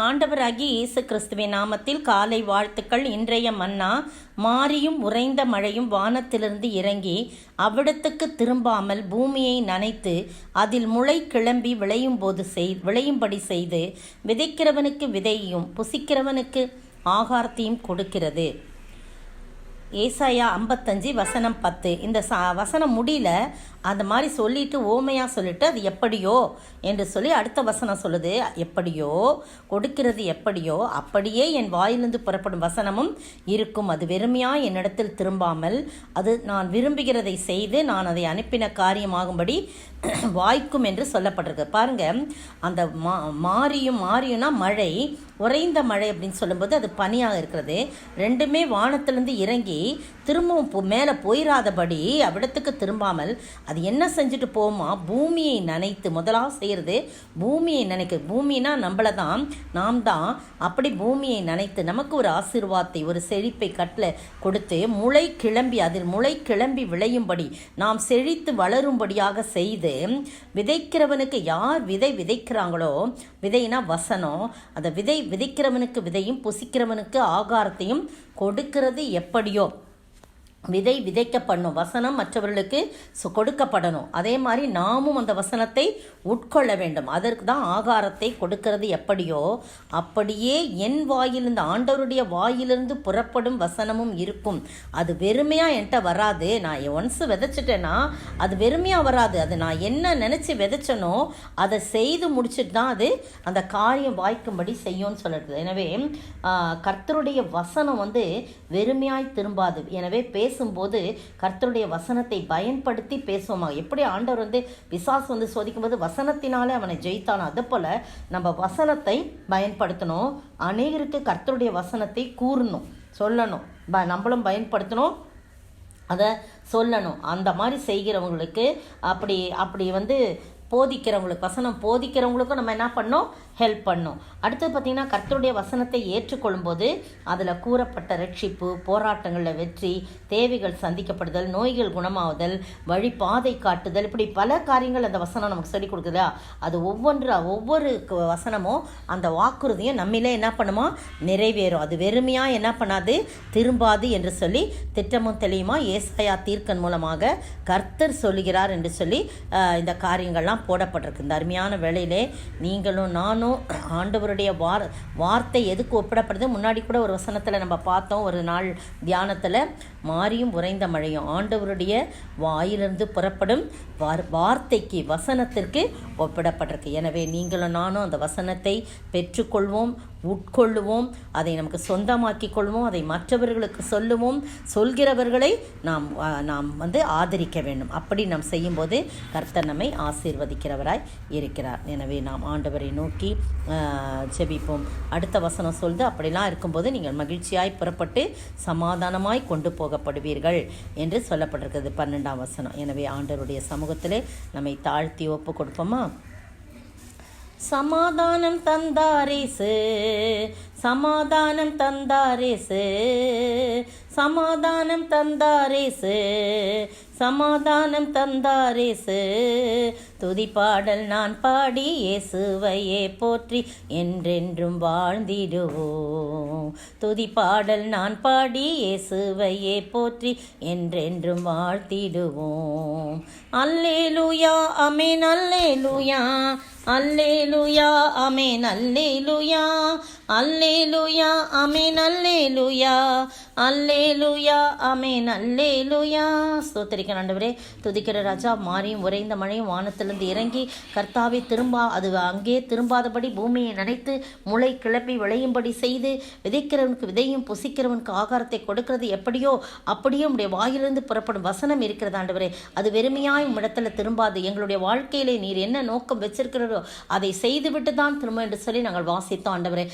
ஆண்டவராகிய இயேசு கிறிஸ்துவின் நாமத்தில் காலை வாழ்த்துக்கள். இன்றைய மன்னா, மாரியும் உறைந்த மழையும் வானத்திலிருந்து இறங்கி அவ்விடத்துக்கு திரும்பாமல் பூமியை நனைத்து அதில் முளை கிளம்பி விளையும்படி செய்து விதைக்கிறவனுக்கு விதையையும் புசிக்கிறவனுக்கு ஆகாரத்தையும் கொடுக்கிறது. ஏசாயா 55:10. இந்த வசனம் முடியல, அந்த மாதிரி சொல்லிட்டு ஓமையாக சொல்லிட்டு அது எப்படியோ என்று சொல்லி அடுத்த வசனம் சொல்லுது. எப்படியோ கொடுக்கிறது, எப்படியோ அப்படியே என் வாயிலிருந்து புறப்படும் வசனமும் இருக்கும். அது வெறுமையாக என்னிடத்தில் திரும்பாமல் அது நான் விரும்புகிறதை செய்து நான் அதை அனுப்பின காரியமாகும்படி வாய்க்கும் என்று சொல்லப்பட்டிருக்கு. பாருங்க, அந்த மாரியும்னா மழை, உறைந்த மழை அப்படின்னு சொல்லும்போது அது பனியாக இருக்கிறது. ரெண்டுமே வானத்திலிருந்து இறங்கி திரும்பவும் மேலே போயிடாதபடி அவ்விடத்துக்கு திரும்பாமல் அது என்ன செஞ்சுட்டு போமா, பூமியை நனைத்து. முதலாக செய்கிறது பூமியை நினைக்க. பூமினா நம்மளை தான், நாம் தான். அப்படி பூமியை நனைத்து நமக்கு ஒரு ஆசீர்வாதத்தை, ஒரு செழிப்பை கட்டளை கொடுத்து முளை கிளம்பி அதில் முளை கிளம்பி விளையும்படி நாம் செழித்து வளரும்படியாக செய்து விதைக்கிறவனுக்கு, யார் விதை விதைக்கிறாங்களோ, விதைனா வசனம், அந்த விதைக்கிறவனுக்கு விதையும் புசிக்கிறவனுக்கு ஆகாரத்தையும் கொடுக்கிறது. எப்படியோ விதை விதைக்கப்படணும், வசனம் மற்றவர்களுக்கு கொடுக்கப்படணும். அதே மாதிரி நாமும் அந்த வசனத்தை உட்கொள்ள வேண்டும். அதற்கு தான் ஆகாரத்தை கொடுக்கிறது. எப்படியோ அப்படியே என் வாயிலிருந்து, ஆண்டவருடைய வாயிலிருந்து புறப்படும் வசனமும் இருக்கும். அது வெறுமையாக என்கிட்ட வராது. நான் ஒன்ஸ் விதைச்சிட்டேன்னா அது வெறுமையாக வராது. அது நான் என்ன நினச்சி விதைச்சனோ அதை செய்து முடிச்சுட்டு தான் அது அந்த காரியம் வாய்க்கும்படி செய்யும்னு சொல்லிடுது. எனவே கர்த்தருடைய வசனம் வெறுமையாய் திரும்பாது. எனவே பேசும்போது கர்த்தருடைய வசனத்தை பயன்படுத்தி பேசுவோமா. எப்படி ஆண்டவர் பிசாசு சோதிக்கும் போது வசனத்தினாலே அவனை ஜெயித்தானோ, அது போல நம்ம வசனத்தை பயன்படுத்தணும். அநேகருக்கு கர்த்தருடைய வசனத்தை கூறணும், சொல்லணும், நம்மளும் பயன்படுத்தணும், அதை சொல்லணும். அந்த மாதிரி செய்கிறவங்களுக்கு அப்படி போதிக்கிறவங்களுக்கு, வசனம் போதிக்கிறவங்களுக்கும் நம்ம என்ன பண்ணோம், ஹெல்ப் பண்ணோம். அடுத்தது பார்த்திங்கன்னா, கர்த்தருடைய வசனத்தை ஏற்றுக்கொள்ளும்போது அதில் கூறப்பட்ட ரட்சிப்பு, போராட்டங்களில் வெற்றி, தேவைகள் சந்திக்கப்படுதல், நோய்கள் குணமாகுதல், வழி பாதை காட்டுதல், இப்படி பல காரியங்கள் அந்த வசனம் நமக்கு சொல்லிக் கொடுக்குதா. அது ஒவ்வொரு வசனமும் அந்த வாக்குறுதியும் நம்மளே என்ன பண்ணுமா, நிறைவேறும். அது வெறுமையாக என்ன பண்ணாது, திரும்பாது என்று சொல்லி திட்டமும் தெளியுமா ஏசாயா தீர்க்கன் மூலமாக கர்த்தர் சொல்லுகிறார் என்று சொல்லி இந்த காரியங்கள்லாம் போடப்பட்டிருக்கு. இந்த அருமையான வேளையிலே நீங்களும் நானும் ஆண்டவருடைய வார்த்தை எதுக்கு ஒப்பிடப்படுது. முன்னாடி கூட ஒரு வசனத்தில் நம்ம பார்த்தோம், ஒரு நாள் தியானத்தில், மாரியும் உறைந்த மழையும் ஆண்டவருடைய வாயிலிருந்து புறப்படும் வார்த்தைக்கு, வசனத்திற்கு ஒப்பிடப்பட்டிருக்கு. எனவே நீங்களும் நானும் அந்த வசனத்தை பெற்றுக்கொள்வோம், உட்கொள்ளுவோம், அதை நமக்கு சொந்தமாக்கி கொள்வோம், அதை மற்றவர்களுக்கு சொல்லுவோம், சொல்கிறவர்களை நாம் ஆதரிக்க வேண்டும். அப்படி நாம் செய்யும்போது கர்த்தர் நம்மை ஆசீர்வதிக்கிறவராய் இருக்கிறார். எனவே நாம் ஆண்டவரை நோக்கி ஜெபிப்போம். அடுத்த வசனம் சொல்லுது, அப்படிலாம் இருக்கும்போது நீங்கள் மகிழ்ச்சியாய் புறப்பட்டு சமாதானமாய் கொண்டு போகப்படுவீர்கள் என்று சொல்லப்பட்டிருக்கிறது 12ஆம் வசனம். எனவே ஆண்டவருடைய சமூகத்திலே நம்மை தாழ்த்தி ஒப்பு கொடுப்போமா. சமாதானம் தந்தாரேசு, சமாதானம் தந்தாரேசு, சமாதானம் தந்தாரேசு, சமாதானம் தந்தாரேசு. துதிப்பாடல் நான் பாடி இயேசுவையே போற்றி என்றென்றும் வாழ்ந்திடுவோம். துதிப்பாடல் நான் பாடி இயேசுவையே போற்றி என்றென்றும் வாழ்த்திடுவோம். அல்லேலூயா ஆமென், அல்லேலூயா, அல்லேலூயா ஆமென், அல்லேலூயா, அல்லேலூயா ஆமென், அல்லேலூயா, அல்லேலூயா ஆமென், அல்லேலூயா. ஸ்தோத்திரிக்க ஆண்டவரே. துதிக்கிற ராஜா, மாரியும் உறைந்த மழையும் வானத்திலிருந்து இறங்கி கர்த்தாவை அது அங்கே திரும்பாதபடி பூமியை நனைத்து முளை கிளப்பி விளையும்படி செய்து விதைக்கிறவனுக்கு விதையும் புசிக்கிறவனுக்கு ஆகாரத்தை கொடுக்கிறது. எப்படியோ அப்படியே உடைய வாயிலிருந்து புறப்படும் வசனம் இருக்கிறது ஆண்டவரே. அது வெறுமையாய் இடத்துல திரும்பாது. எங்களுடைய வாழ்க்கையிலே நீர் என்ன நோக்கம் வச்சிருக்கிறதோ அதை செய்துவிட்டு தான் திரும்ப என்று சொல்லி நாங்கள் வாசித்தோம் ஆண்டவரே.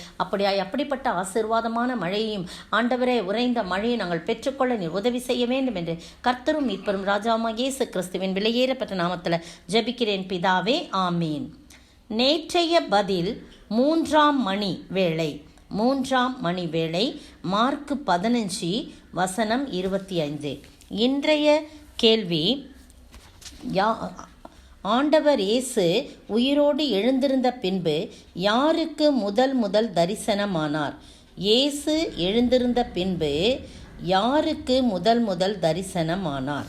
அப்படிப்பட்ட ஆசீர்வாதமான மழையையும் ஆண்டவரே, உறைந்த மழையை நாங்கள் பெற்றுக்கொள்ள நீர் உதவி செய்ய வேண்டும் என்று கர்த்தரும் மீட்பரும் ராஜாவாகிய இயேசு கிறிஸ்துவின் விலையேறப்பட்ட நாமத்தில் ஜெபிக்கிறேன் பிதாவே, ஆமீன். நேற்றைய பதில் 3ஆம் மணி வேளை. 3ஆம் மணி வேளை, மார்க் 15:25. இன்றைய கேள்வி, ஆண்டவர் இயேசு உயிரோடு எழுந்திருந்த பின்பு யாருக்கு முதல் தரிசனமானார்? இயேசு எழுந்திருந்த பின்பு யாருக்கு முதல் தரிசனமானார்?